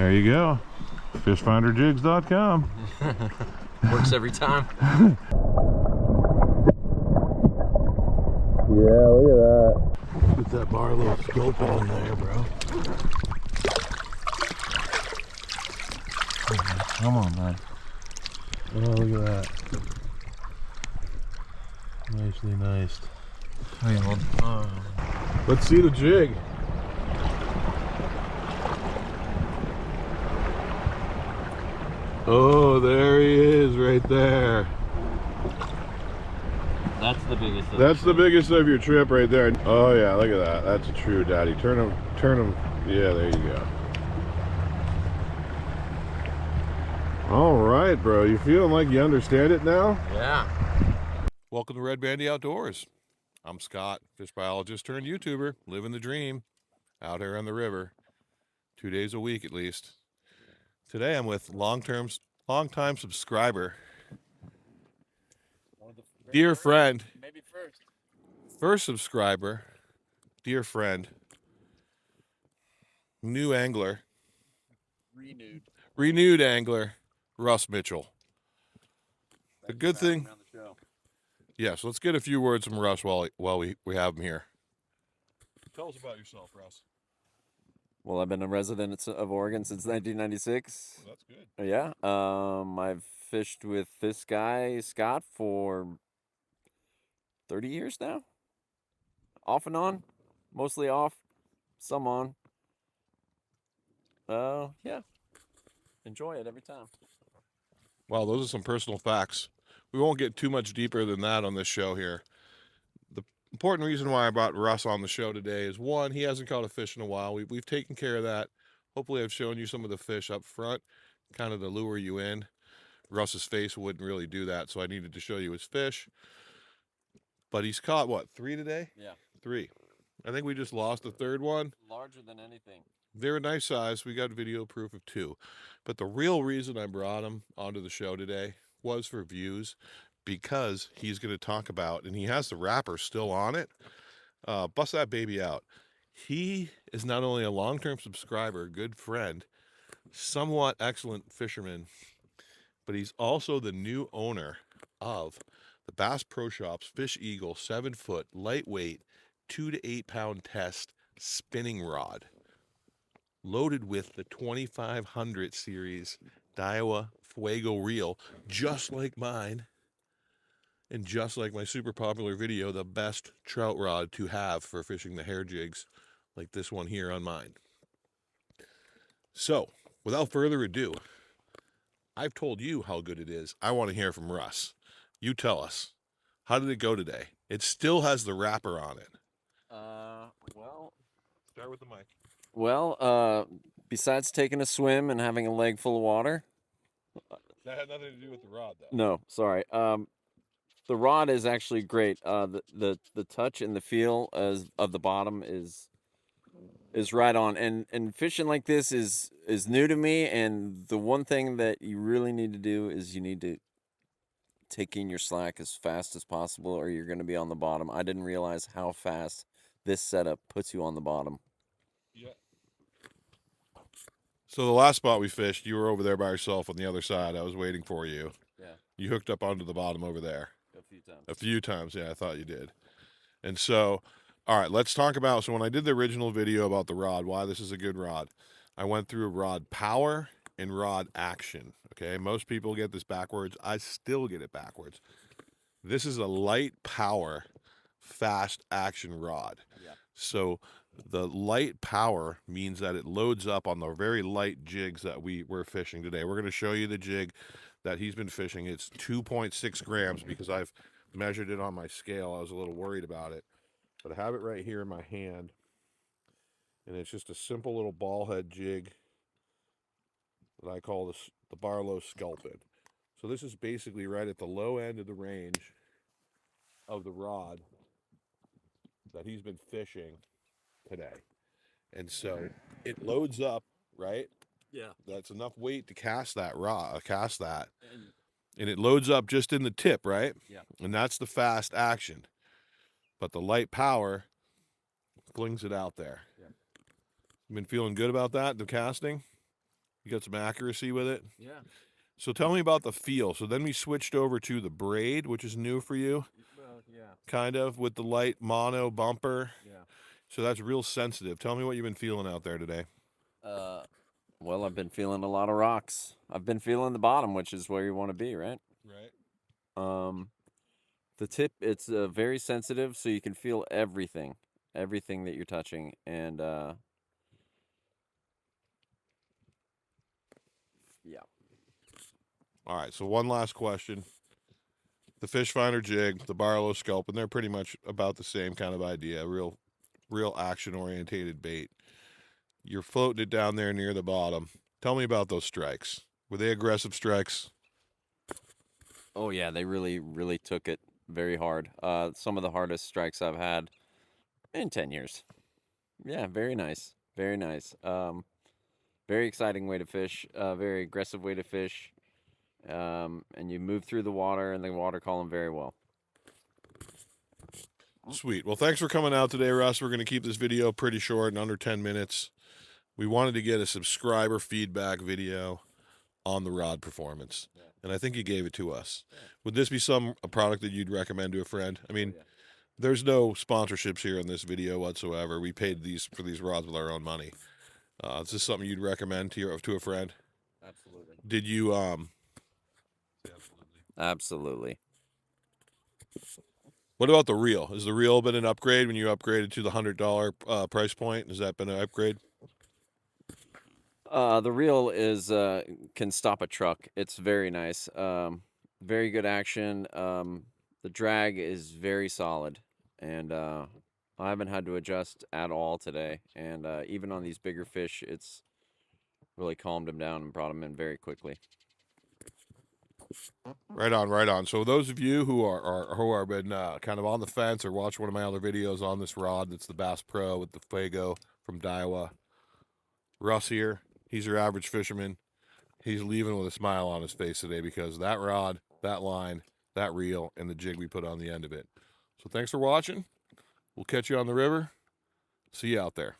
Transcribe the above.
There you go. Fishfinderjigs.com. Works every time. Yeah, look at that. Put that Barlow scope in there, bro. Come on, man. Oh, look at that. Nicely niced. Let's see the jig. Oh, there he is right there. That's the biggest. That's the biggest of your trip right there. Oh yeah, look at that. That's a true daddy. Turn him. Yeah, there you go. All right, bro. You feeling like you understand it now? Yeah. Welcome to Red Bandy Outdoors. I'm Scott, fish biologist turned YouTuber, living the dream out here on the river, 2 days a week at least. Today I'm with long-time subscriber, dear friend, Maybe first subscriber, dear friend, new angler, renewed angler, Russ Mitchell. The good thing. Yes, let's get a few words from Russ while we have him here. Tell us about yourself, Russ. Well, I've been a resident of Oregon since 1996. Well, that's good. Yeah. I've fished with this guy, Scott, for 30 years now. Off and on. Mostly off. Some on. Yeah. Enjoy it every time. Wow, those are some personal facts. We won't get too much deeper than that on this show here. The important reason why I brought Russ on the show today is, one, he hasn't caught a fish in a while. We've taken care of that. Hopefully I've shown you some of the fish up front, kind of to lure you in. Russ's face wouldn't really do that, so I needed to show you his fish. But he's caught, what, 3 today? Yeah. 3. I think we just lost the third one. Larger than anything. They're a nice size. We got video proof of 2. But the real reason I brought him onto the show today was for views, because he's going to talk about, and he has the wrapper still on it. Bust that baby out. He is not only a long-term subscriber, good friend, somewhat excellent fisherman, but he's also the new owner of the Bass Pro Shops Fish Eagle 7-foot lightweight 2 to 8 pound test spinning rod, loaded with the 2500 series Diawa Fuego reel, just like mine, and just like my super popular video, the best trout rod to have for fishing the hair jigs, like this one here on mine. So, without further ado, I've told you how good it is. I want to hear from Russ. You tell us. How did it go today? It still has the wrapper on it. Well... Start with the mic. Well, besides taking a swim and having a leg full of water... That had nothing to do with the rod, though. No, sorry. The rod is actually great. The touch and the feel of the bottom is right on. And fishing like this is new to me. And the one thing that you really need to do is you need to take in your slack as fast as possible, or you're going to be on the bottom. I didn't realize how fast this setup puts you on the bottom. Yeah. So the last spot we fished, you were over there by yourself on the other side. I was waiting for you. Yeah. You hooked up onto the bottom over there. A few times. A few times, yeah, I thought you did. And so, all right, let's talk about, so when I did the original video about the rod, why this is a good rod, I went through rod power and rod action, okay? Most people get this backwards. I still get it backwards. This is a light power, fast action rod. Yeah. So the light power means that it loads up on the very light jigs that we're fishing today. We're going to show you the jig that he's been fishing. It's 2.6 grams because I've measured it on my scale. I was a little worried about it, but I have it right here in my hand, and it's just a simple little ball head jig that I call the Barlow Sculpin. So this is basically right at the low end of the range of the rod that he's been fishing today. And so it loads up, right? Yeah. That's enough weight to cast that and it loads up just in the tip, right? Yeah. And that's the fast action. But the light power flings it out there. Yeah. You been feeling good about that, the casting? You got some accuracy with it. Yeah. So tell me about the feel. So then we switched over to the braid, which is new for you, Well, yeah. kind of, with the light mono bumper. Yeah. So that's real sensitive. Tell me what you've been feeling out there today. Well, I've been feeling a lot of rocks. I've been feeling the bottom, which is where you want to be, right? Right. The tip, it's very sensitive, so you can feel everything that you're touching, and yeah. All right. So one last question. The Fish Finder Jig, the Barlow Sculpt, and they're pretty much about the same kind of idea. Real action-orientated bait. You're floating it down there near the bottom. Tell me about those strikes. Were they aggressive strikes? Oh yeah, they really took it very hard. Some of the hardest strikes I've had in 10 years. Yeah, very nice. Very nice. Very exciting way to fish. Very aggressive way to fish. And you move through the water and the water column very well. Sweet. Well, thanks for coming out today, Russ. We're going to keep this video pretty short, in under 10 minutes. We wanted to get a subscriber feedback video on the rod performance, and I think you gave it to us. Would this be a product that you'd recommend to a friend? I mean, there's no sponsorships here in this video whatsoever. We paid for these rods with our own money. Is this something you'd recommend to a friend? Absolutely. Did you Absolutely. What about the reel? Has the reel been an upgrade when you upgraded to the $100 price point? Has that been an upgrade? The reel is can stop a truck. It's very nice. Very good action. The drag is very solid, and I haven't had to adjust at all today. And even on these bigger fish, it's really calmed them down and brought them in very quickly. Right on, right on. So those of you who are been kind of on the fence or watch one of my other videos on this rod, that's the Bass Pro with the Fuego from Diawa. Russ here, he's your average fisherman. He's leaving with a smile on his face today because that rod, that line, that reel, and the jig we put on the end of it. So thanks for watching. We'll catch you on the river. See you out there.